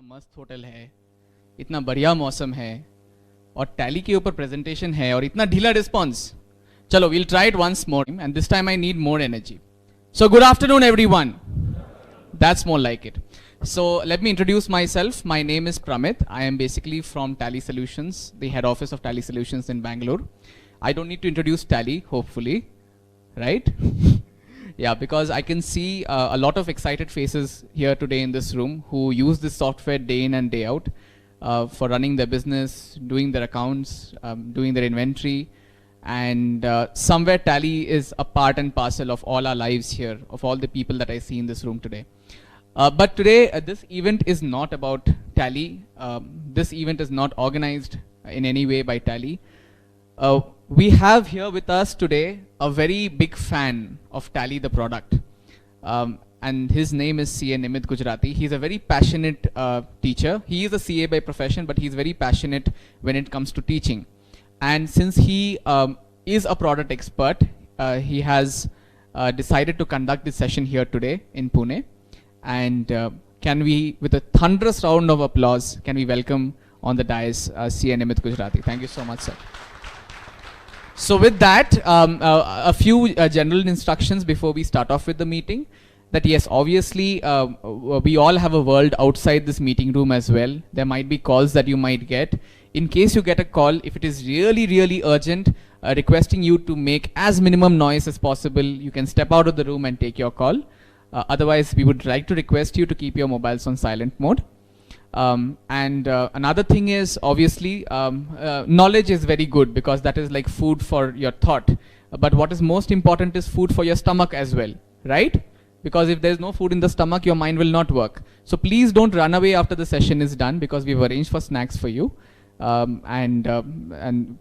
मस्त होटल है, इतना बढ़िया मौसम है और टैली के ऊपर प्रेजेंटेशन है और इतना ढीला रिस्पॉन्स. चलो, we'll try it once more and this time I need more energy. So good afternoon everyone. That's more like it. So let me introduce myself. My name is Pramit. I am basically from Tally Solutions, the head office of Tally Solutions in Bangalore. I don't need to introduce Tally, hopefully, right? Yeah, because I can see a lot of excited faces here today in this room who use this software day in and day out for running their business, doing their accounts, doing their inventory. And somewhere Tally is a part and parcel of all our lives here, of all the people that I see in this room today. But today, this event is not about Tally. This event is not organized in any way by Tally. We have here with us today a very big fan of Tally the product. And his name is CA Nimit Gujarati. He's a very passionate teacher. He is a CA by profession, but he's very passionate when it comes to teaching. And since he is a product expert, he has decided to conduct this session here today in Pune. And can we, with a thunderous round of applause, can we welcome on the dais CA Nimit Gujarati. Thank you so much, sir. So with that, a few general instructions before we start off with the meeting. That yes, obviously, we all have a world outside this meeting room as well. There might be calls that you might get. In case you get a call, if it is really, really urgent, requesting you to make as minimum noise as possible, you can step out of the room and take your call. Otherwise, we would like to request you to keep your mobiles on silent mode. Another thing is, obviously, knowledge is very good because that is like food for your thought. But what is most important is food for your stomach as well, right? Because if there's no food in the stomach, your mind will not work. So please don't run away after the session is done because we've arranged for snacks for you. And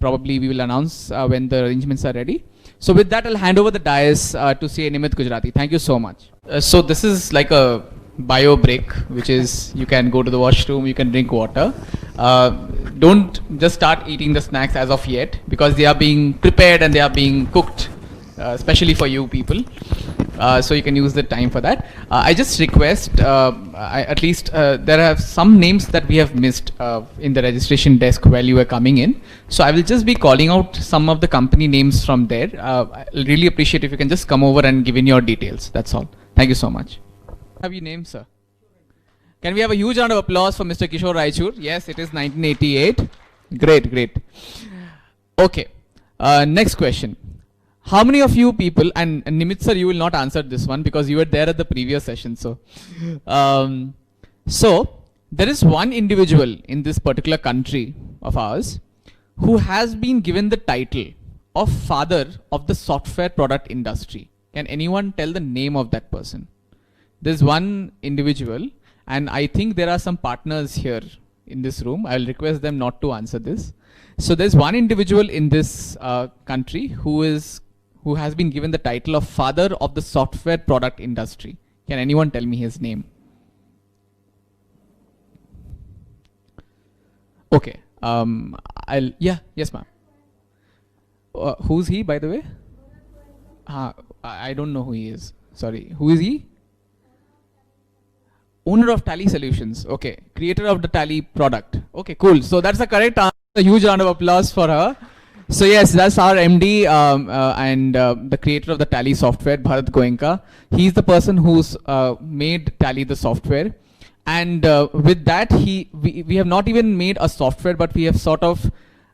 probably we will announce when the arrangements are ready. So with that, I'll hand over the dais to CA Nimit Gujarati. Thank you so much. So this is like a bio break, which is you can go to the washroom, you can drink water. Don't just start eating the snacks as of yet because they are being prepared and they are being cooked, especially for you people. So you can use the time for that. I just request, at least there are some names that we have missed in the registration desk while you were coming in. So I will just be calling out some of the company names from there. I'll really appreciate if you can just come over and give in your details. That's all. Thank you so much. Have your name, sir? Can we have a huge round of applause for Mr. Kishore Raichur? Yes, it is 1988. Great, great. Okay. Next question. How many of you people, and Nimit sir, you will not answer this one because you were there at the previous session. So, there is one individual in this particular country of ours who has been given the title of father of the software product industry. Can anyone tell the name of that person? There's one individual, and I think there are some partners here in this room. I'll request them not to answer this. So there's one individual in this country who has been given the title of father of the software product industry. Can anyone tell me his name? Okay. Yes, ma'am. Who's he, by the way? I don't know who he is. Sorry. Who is he? Owner of Tally Solutions. Okay. Creator of the Tally product. Okay, cool. So that's the correct answer. A huge round of applause for her. So yes, that's our MD and the creator of the Tally software, Bharat Goenka. He's the person who's made Tally the software. And with that, we have not even made a software, but we have sort of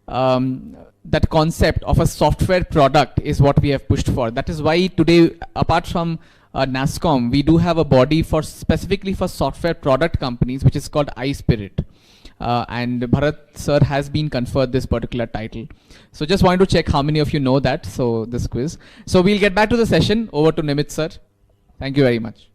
that concept of a software product is what we have pushed for. That is why today, apart from NASSCOM, we do have a body for specifically for software product companies, which is called iSpirit. And Bharat sir has been conferred this particular title. So just wanted to check how many of you know that. So this quiz. So we'll get back to the session. Over to Nimit sir. Thank you very much.